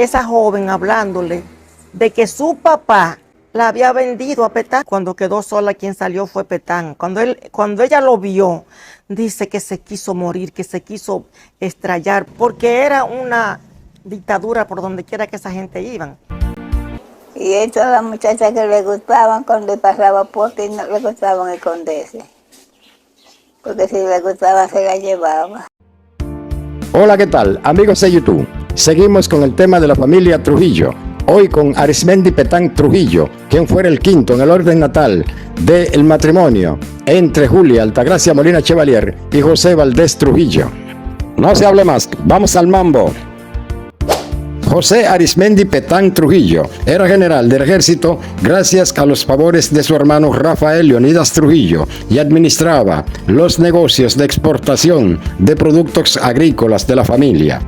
esa joven hablándole de que su papá la había vendido a Petán. Cuando quedó sola, quien salió fue Petán. Cuando ella lo vio, dice que se quiso morir, que se quiso estrellar, porque era una dictadura por donde quiera que esa gente iban. Y a todas las muchachas que le gustaban, cuando le pasaba por ti, no le gustaban esconderse. Porque si le gustaba, se la llevaba. Hola, ¿qué tal? Amigos de YouTube, seguimos con el tema de la familia Trujillo. Hoy con Arismendi Petán Trujillo, quien fuera el quinto en el orden natal del matrimonio entre Julia Altagracia Molina Chevalier y José Valdés Trujillo. No se hable más, vamos al mambo. José Arismendi Petán Trujillo era general del ejército gracias a los favores de su hermano Rafael Leonidas Trujillo y administraba los negocios de exportación de productos agrícolas de la familia.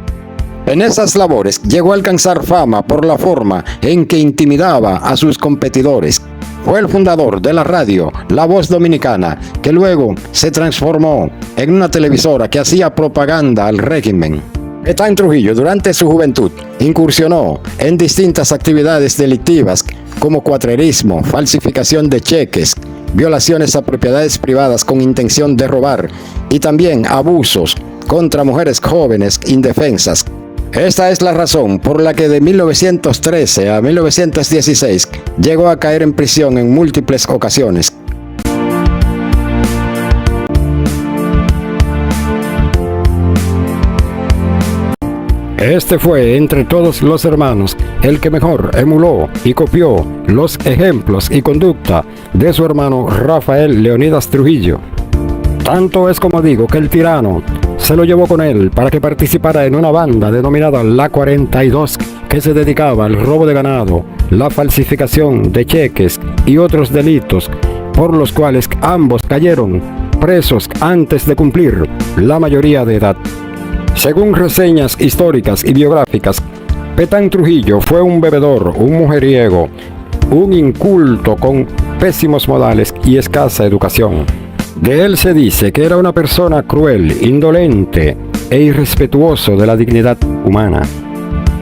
En esas labores llegó a alcanzar fama por la forma en que intimidaba a sus competidores. Fue el fundador de la radio La Voz Dominicana, que luego se transformó en una televisora que hacía propaganda al régimen. Petán Trujillo durante su juventud incursionó en distintas actividades delictivas como cuatrerismo, falsificación de cheques, violaciones a propiedades privadas con intención de robar y también abusos contra mujeres jóvenes indefensas. Esta es la razón por la que de 1913 a 1916 llegó a caer en prisión en múltiples ocasiones. Este fue, entre todos los hermanos, el que mejor emuló y copió los ejemplos y conducta de su hermano Rafael Leonidas Trujillo. Tanto es como digo que el tirano se lo llevó con él para que participara en una banda denominada La 42, que se dedicaba al robo de ganado, la falsificación de cheques y otros delitos, por los cuales ambos cayeron presos antes de cumplir la mayoría de edad. Según reseñas históricas y biográficas, Petán Trujillo fue un bebedor, un mujeriego, un inculto con pésimos modales y escasa educación. De él se dice que era una persona cruel, indolente e irrespetuoso de la dignidad humana.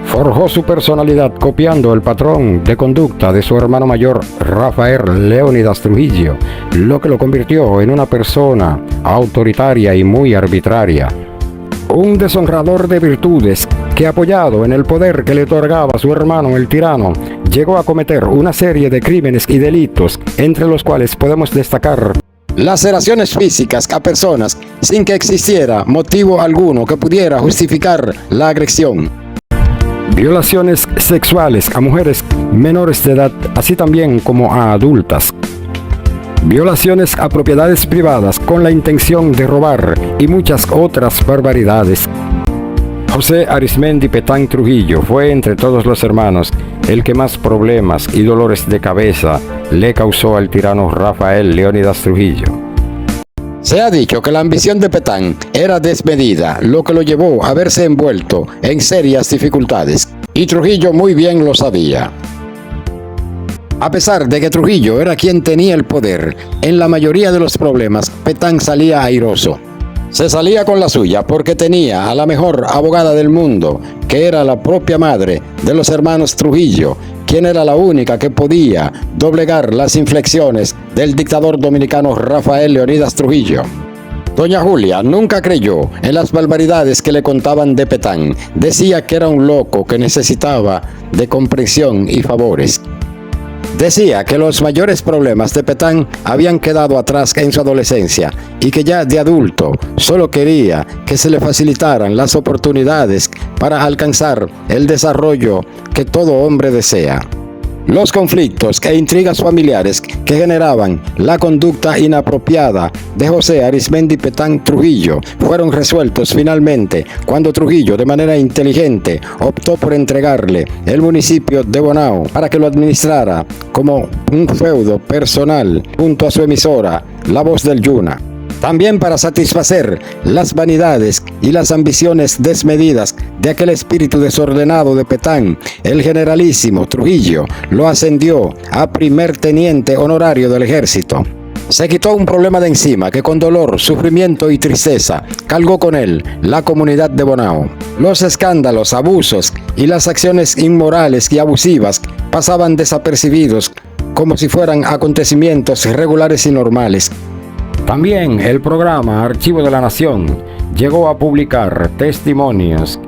Forjó su personalidad copiando el patrón de conducta de su hermano mayor Rafael Leonidas Trujillo, lo que lo convirtió en una persona autoritaria y muy arbitraria. Un deshonrador de virtudes que, apoyado en el poder que le otorgaba su hermano el tirano, llegó a cometer una serie de crímenes y delitos, entre los cuales podemos destacar laceraciones físicas a personas sin que existiera motivo alguno que pudiera justificar la agresión, violaciones sexuales a mujeres menores de edad, así también como a adultas, violaciones a propiedades privadas con la intención de robar y muchas otras barbaridades. José Arismendi Petán Trujillo fue, entre todos los hermanos, el que más problemas y dolores de cabeza le causó al tirano Rafael Leonidas Trujillo. Se ha dicho que la ambición de Petán era desmedida, lo que lo llevó a verse envuelto en serias dificultades, y Trujillo muy bien lo sabía. A pesar de que Trujillo era quien tenía el poder, en la mayoría de los problemas Petán salía airoso. Se salía con la suya porque tenía a la mejor abogada del mundo, que era la propia madre de los hermanos Trujillo, quien era la única que podía doblegar las inflexiones del dictador dominicano Rafael Leonidas Trujillo. Doña Julia nunca creyó en las barbaridades que le contaban de Petán. Decía que era un loco que necesitaba de comprensión y favores. Decía que los mayores problemas de Petán habían quedado atrás en su adolescencia y que ya de adulto solo quería que se le facilitaran las oportunidades para alcanzar el desarrollo que todo hombre desea. Los conflictos e intrigas familiares que generaban la conducta inapropiada de José Arismendi Petán Trujillo fueron resueltos finalmente cuando Trujillo, de manera inteligente, optó por entregarle el municipio de Bonao para que lo administrara como un feudo personal junto a su emisora, La Voz del Yuna. También para satisfacer las vanidades y las ambiciones desmedidas de aquel espíritu desordenado de Petán, el generalísimo Trujillo lo ascendió a primer teniente honorario del ejército. Se quitó un problema de encima que con dolor, sufrimiento y tristeza cargó con él la comunidad de Bonao. Los escándalos, abusos y las acciones inmorales y abusivas pasaban desapercibidos como si fueran acontecimientos regulares y normales. También el programa Archivo de la Nación llegó a publicar testimonios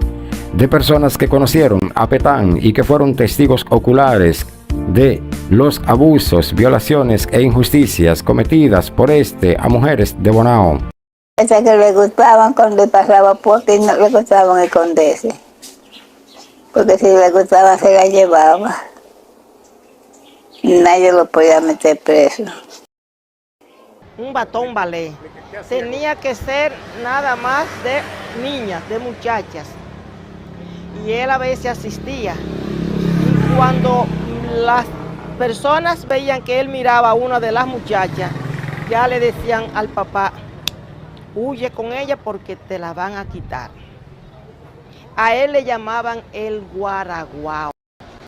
de personas que conocieron a Petán y que fueron testigos oculares de los abusos, violaciones e injusticias cometidas por a mujeres de Bonao. Esas que le gustaban cuando pasaba por ti no le gustaban esconderse, porque si le gustaba se la llevaba. Nadie lo podía meter preso. Un batón ballet. Tenía que ser nada más de niñas, de muchachas. Y él a veces asistía. Y cuando las personas veían que él miraba a una de las muchachas, ya le decían al papá, huye con ella porque te la van a quitar. A él le llamaban el guaraguao.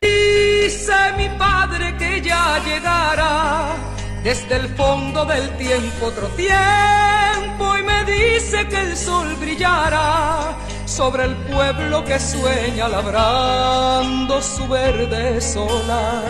Dice mi padre que ya llegará desde el fondo del tiempo otro tiempo, y me dice que el sol brillará sobre el pueblo que sueña labrando su verde solar.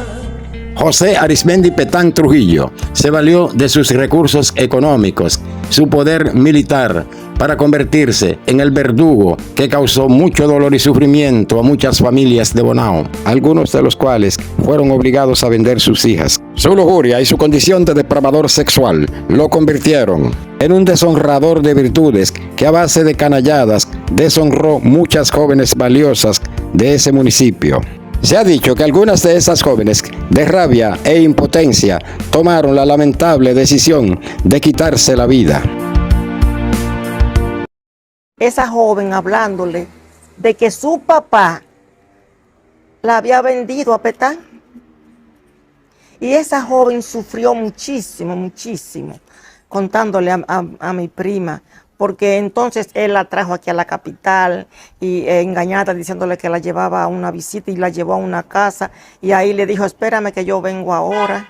José Arismendi Petán Trujillo se valió de sus recursos económicos, su poder militar, para convertirse en el verdugo que causó mucho dolor y sufrimiento a muchas familias de Bonao, algunos de los cuales fueron obligados a vender sus hijas. Su lujuria y su condición de depravador sexual lo convirtieron en un deshonrador de virtudes que a base de canalladas deshonró muchas jóvenes valiosas de ese municipio. Se ha dicho que algunas de esas jóvenes, de rabia e impotencia, tomaron la lamentable decisión de quitarse la vida. Esa joven hablándole de que su papá la había vendido a Petán. Y esa joven sufrió muchísimo, muchísimo, contándole a mi prima, porque entonces él la trajo aquí a la capital y engañada, diciéndole que la llevaba a una visita y la llevó a una casa, y ahí le dijo, espérame que yo vengo ahora,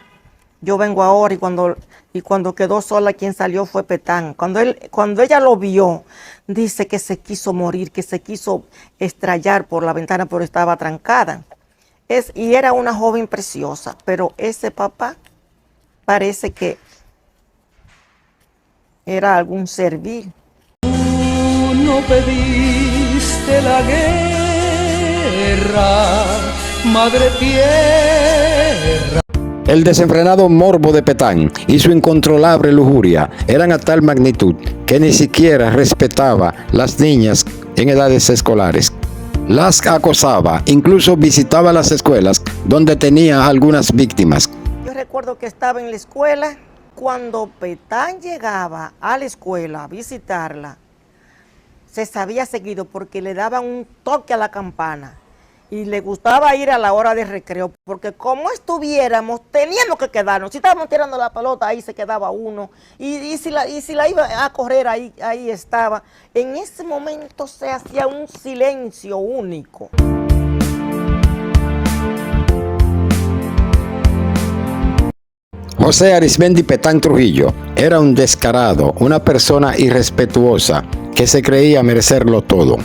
y cuando quedó sola, quien salió fue Petán. Cuando ella lo vio, dice que se quiso morir, que se quiso estrellar por la ventana, pero estaba trancada. Y era una joven preciosa, pero ese papá parece que era algún servil. Tú no pediste la guerra, madre tierra. El desenfrenado morbo de Petán y su incontrolable lujuria eran a tal magnitud que ni siquiera respetaba las niñas en edades escolares. Las acosaba, incluso visitaba las escuelas donde tenía algunas víctimas. Yo recuerdo que estaba en la escuela. Cuando Petán llegaba a la escuela a visitarla, se sabía seguido porque le daban un toque a la campana y le gustaba ir a la hora de recreo, porque como estuviéramos, teníamos que quedarnos. Si estábamos tirando la pelota, ahí se quedaba uno, y si la iba a correr, ahí estaba. En ese momento se hacía un silencio único. José Arismendi Petán Trujillo era un descarado, una persona irrespetuosa que se creía merecerlo todo.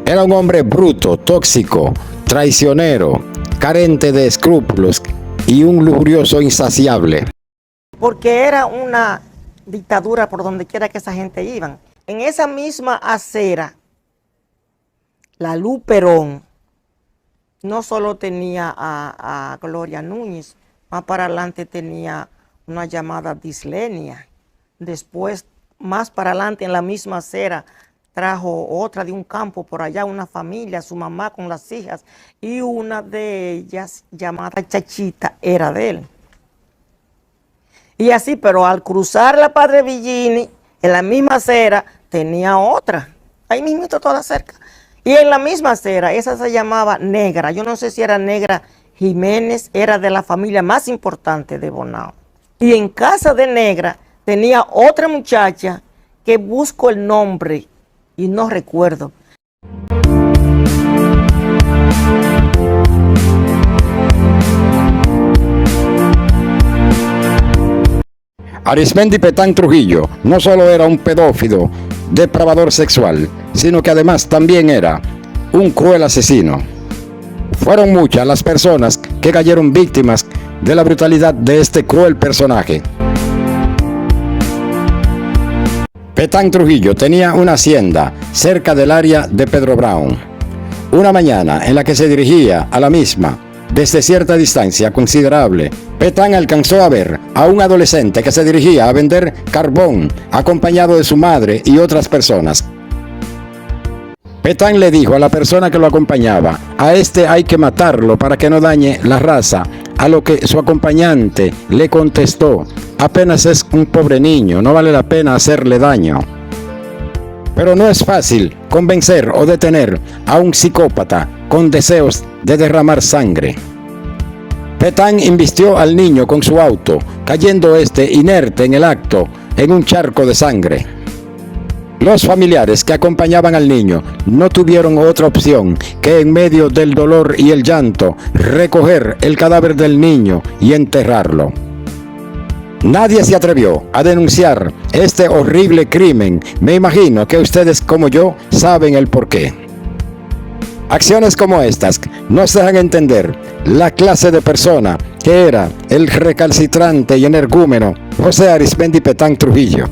Era un hombre bruto, tóxico, traicionero, carente de escrúpulos y un lujurioso insaciable. Porque era una dictadura por donde quiera que esa gente iban. En esa misma acera, la Luperón no solo tenía a Gloria Núñez, más para adelante tenía una llamada Dislenia. Después, más para adelante, en la misma acera, trajo otra de un campo por allá, una familia, su mamá con las hijas, y una de ellas, llamada Chachita, era de él. Y así, pero al cruzar la Padre Villini, en la misma acera, tenía otra, ahí mismito toda cerca. Y en la misma acera, esa se llamaba Negra, yo no sé si era Negra Jiménez, era de la familia más importante de Bonao. Y en casa de Negra tenía otra muchacha que busco el nombre y no recuerdo. Arismendi Petán Trujillo no solo era un pedófilo, depravador sexual, sino que además también era un cruel asesino. Fueron muchas las personas que cayeron víctimas de la brutalidad de este cruel personaje. Petán Trujillo tenía una hacienda cerca del área de Pedro Brown. Una mañana en la que se dirigía a la misma, desde cierta distancia considerable, Petán alcanzó a ver a un adolescente que se dirigía a vender carbón, acompañado de su madre y otras personas. Petán le dijo a la persona que lo acompañaba: a este hay que matarlo para que no dañe la raza, a lo que su acompañante le contestó: apenas es un pobre niño, no vale la pena hacerle daño. Pero no es fácil convencer o detener a un psicópata con deseos de derramar sangre. Petán invistió al niño con su auto, cayendo este inerte en el acto en un charco de sangre. Los familiares que acompañaban al niño no tuvieron otra opción que, en medio del dolor y el llanto, recoger el cadáver del niño y enterrarlo. Nadie se atrevió a denunciar este horrible crimen. Me imagino que ustedes, como yo, saben el porqué. Acciones como estas nos dejan entender la clase de persona que era el recalcitrante y energúmeno José Arismendi Petán Trujillo.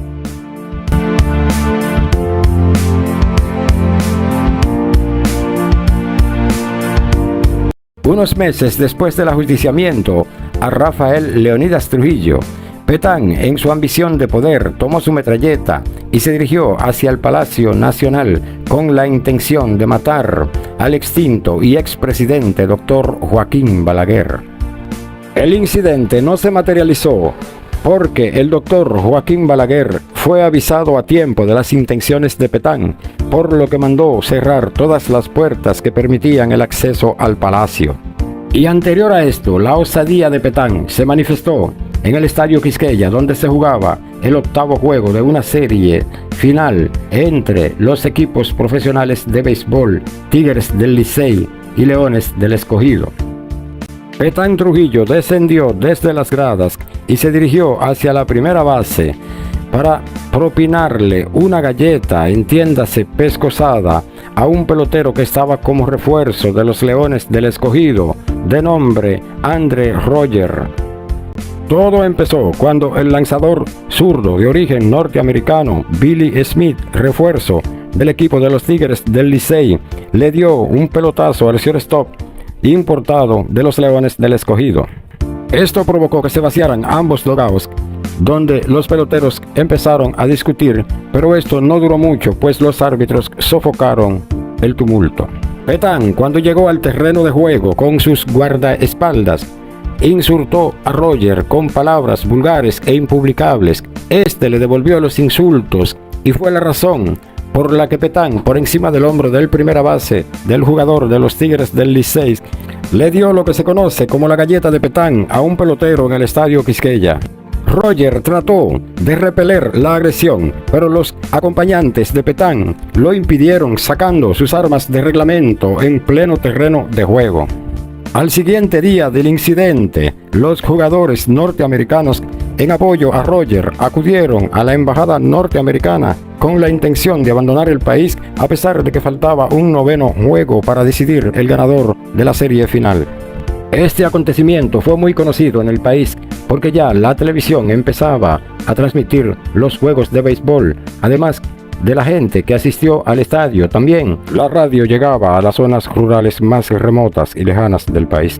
Unos meses después del ajusticiamiento a Rafael Leonidas Trujillo, Petán, en su ambición de poder, tomó su metralleta y se dirigió hacia el Palacio Nacional con la intención de matar al extinto y expresidente Dr. Joaquín Balaguer. El incidente no se materializó porque el doctor Joaquín Balaguer fue avisado a tiempo de las intenciones de Petán, por lo que mandó cerrar todas las puertas que permitían el acceso al palacio. Y anterior a esto, la osadía de Petán se manifestó en el Estadio Quisqueya, donde se jugaba el octavo juego de una serie final entre los equipos profesionales de béisbol Tigres del Licey y Leones del Escogido. Petán Trujillo descendió desde las gradas y se dirigió hacia la primera base para propinarle una galleta, entiéndase pescosada, a un pelotero que estaba como refuerzo de los Leones del Escogido, de nombre Andre Roger. Todo empezó cuando el lanzador zurdo de origen norteamericano Billy Smith, refuerzo del equipo de los Tigres del Licey, le dio un pelotazo al shortstop importado de los Leones del Escogido. Esto provocó que se vaciaran ambos dugouts, donde los peloteros empezaron a discutir, pero esto no duró mucho, pues los árbitros sofocaron el tumulto. Petán, cuando llegó al terreno de juego con sus guardaespaldas, insultó a Roger con palabras vulgares e impublicables. Este le devolvió los insultos y fue la razón por la que Petán, por encima del hombro del primera base del jugador de los Tigres del Licey, le dio lo que se conoce como la galleta de Petán a un pelotero en el Estadio Quisqueya. Roger trató de repeler la agresión, pero los acompañantes de Petán lo impidieron, sacando sus armas de reglamento en pleno terreno de juego. Al siguiente día del incidente, los jugadores norteamericanos, en apoyo a Roger, acudieron a la embajada norteamericana con la intención de abandonar el país, a pesar de que faltaba un noveno juego para decidir el ganador de la serie final. Este acontecimiento fue muy conocido en el país porque ya la televisión empezaba a transmitir los juegos de béisbol, además de la gente que asistió al estadio. También la radio llegaba a las zonas rurales más remotas y lejanas del país.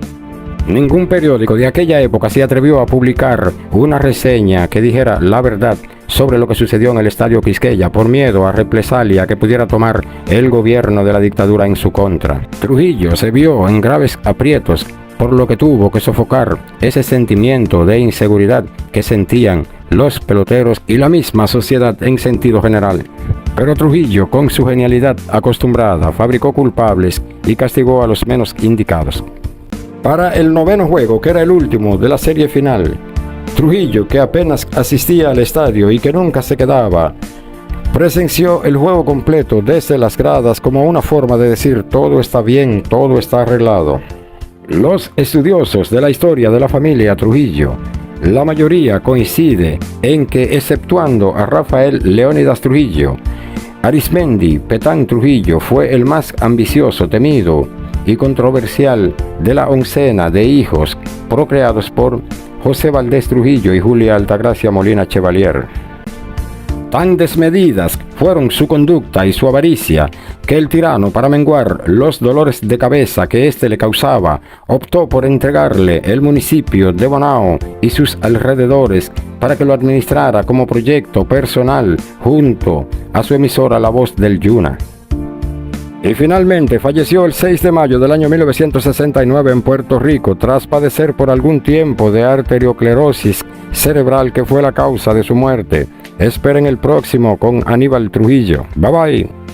Ningún periódico de aquella época se atrevió a publicar una reseña que dijera la verdad sobre lo que sucedió en el Estadio Quisqueya, por miedo a represalia que pudiera tomar el gobierno de la dictadura en su contra. Trujillo se vio en graves aprietos, por lo que tuvo que sofocar ese sentimiento de inseguridad que sentían los peloteros y la misma sociedad en sentido general. Pero Trujillo, con su genialidad acostumbrada, fabricó culpables y castigó a los menos indicados. Para el noveno juego, que era el último de la serie final, Trujillo, que apenas asistía al estadio y que nunca se quedaba, presenció el juego completo desde las gradas como una forma de decir: todo está bien, todo está arreglado. Los estudiosos de la historia de la familia Trujillo La mayoría coincide en que, exceptuando a Rafael Leónidas Trujillo, Arismendi Petán Trujillo fue el más ambicioso, temido y controversial de la oncena de hijos procreados por José Valdés Trujillo y Julia Altagracia Molina Chevalier. Tan desmedidas fueron su conducta y su avaricia que el tirano, para menguar los dolores de cabeza que éste le causaba, optó por entregarle el municipio de Bonao y sus alrededores para que lo administrara como proyecto personal junto a su emisora La Voz del Yuna. Y finalmente falleció el 6 de mayo del año 1969 en Puerto Rico tras padecer por algún tiempo de arteriosclerosis cerebral que fue la causa de su muerte. Esperen el próximo con Aníbal Trujillo. Bye bye.